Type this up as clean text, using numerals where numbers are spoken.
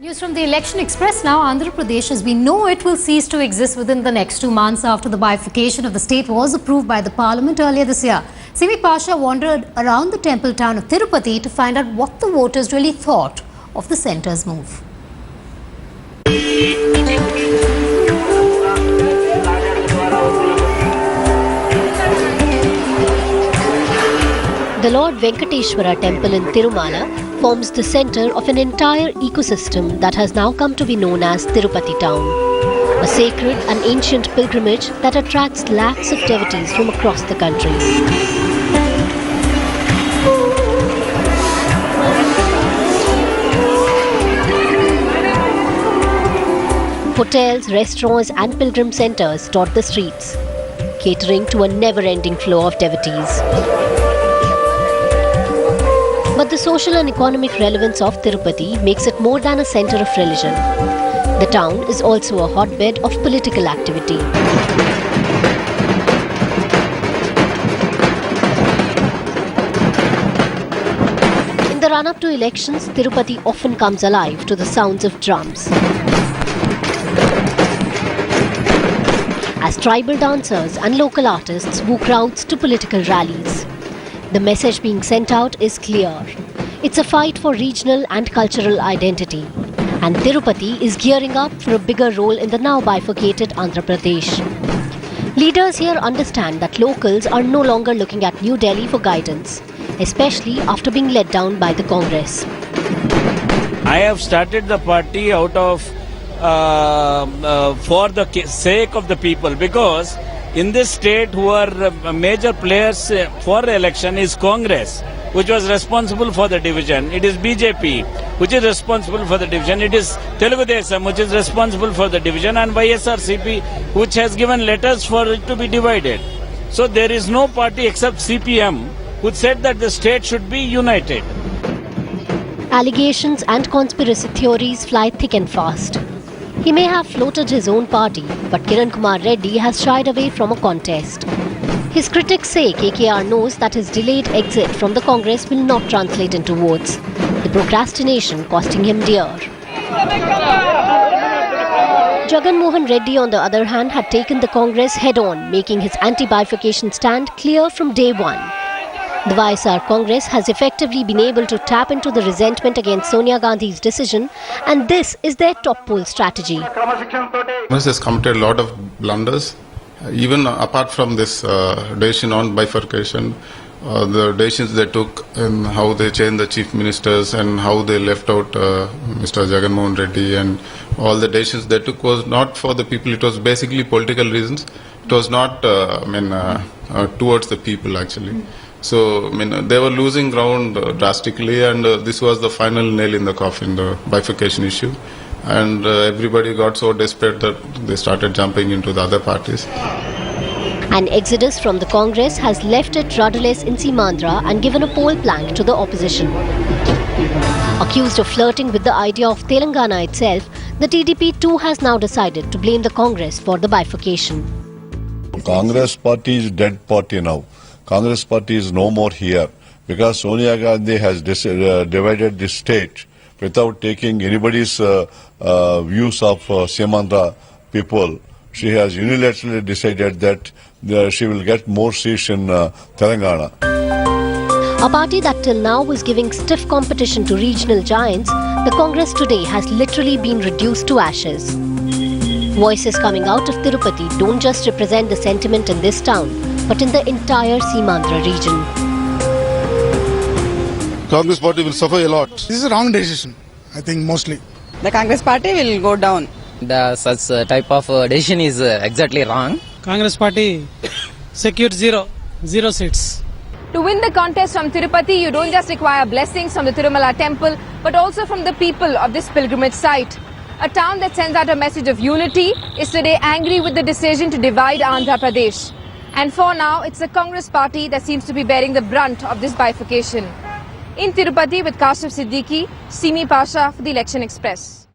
News from the Election Express now. Andhra Pradesh, as we know it, will cease to exist within the next 2 months after the bifurcation of the state was approved by the parliament earlier this year. Simi Pasha wandered around the temple town of Tirupati to find out what the voters really thought of the centre's move. The Lord Venkateshwara temple in Tirumala forms the centre of an entire ecosystem that has now come to be known as Tirupati town. A sacred and ancient pilgrimage that attracts lakhs of devotees from across the country. Hotels, restaurants and pilgrim centres dot the streets, catering to a never-ending flow of devotees. But the social and economic relevance of Tirupati makes it more than a centre of religion. The town is also a hotbed of political activity. In the run-up to elections, Tirupati often comes alive to the sounds of drums, as tribal dancers and local artists woo crowds to political rallies. The message being sent out is clear. It's a fight for regional and cultural identity. And Tirupati is gearing up for a bigger role in the now bifurcated Andhra Pradesh. Leaders here understand that locals are no longer looking at New Delhi for guidance, especially after being let down by the Congress. I have started the party out of for the sake of the people, because in this state who are major players for the election is Congress, which was responsible for the division. It is BJP, which is responsible for the division. It is Telugu Desam, which is responsible for the division, and YSRCP, which has given letters for it to be divided. So there is no party except CPM which said that the state should be united. Allegations and conspiracy theories fly thick and fast. He may have floated his own party, but Kiran Kumar Reddy has shied away from a contest. His critics say KKR knows that his delayed exit from the Congress will not translate into votes, the procrastination costing him dear. Jagan Mohan Reddy, on the other hand, had taken the Congress head-on, making his anti-bifurcation stand clear from day one. The YSR Congress has effectively been able to tap into the resentment against Sonia Gandhi's decision, and this is their top poll strategy. Congress has committed a lot of blunders, even apart from this decision on bifurcation. The decisions they took and how they changed the chief ministers and how they left out Mr. Jagan Mohan Reddy, and all the decisions they took was not for the people. It was basically political reasons. It was not towards the people actually. So, they were losing ground drastically, and this was the final nail in the coffin, the bifurcation issue. And everybody got so desperate that they started jumping into the other parties. An exodus from the Congress has left it rudderless in Simandra and given a poll blank to the opposition. Accused of flirting with the idea of Telangana itself, the TDP too has now decided to blame the Congress for the bifurcation. Congress party is dead party now. Congress party is no more here because Sonia Gandhi has divided the state without taking anybody's views of Simandra people. She has unilaterally decided that she will get more seats in Telangana. A party that till now was giving stiff competition to regional giants, the Congress today has literally been reduced to ashes. Voices coming out of Tirupati don't just represent the sentiment in this town, but in the entire Simandra region. Congress party will suffer a lot. This is a wrong decision, I think, mostly. The Congress party will go down. Such type of decision is exactly wrong. Congress party secured zero seats. To win the contest from Tirupati, you don't just require blessings from the Tirumala temple, but also from the people of this pilgrimage site. A town that sends out a message of unity is today angry with the decision to divide Andhra Pradesh. And for now, it's the Congress party that seems to be bearing the brunt of this bifurcation. In Tirupati with Kashif Siddiqui, Simi Pasha for the Election Express.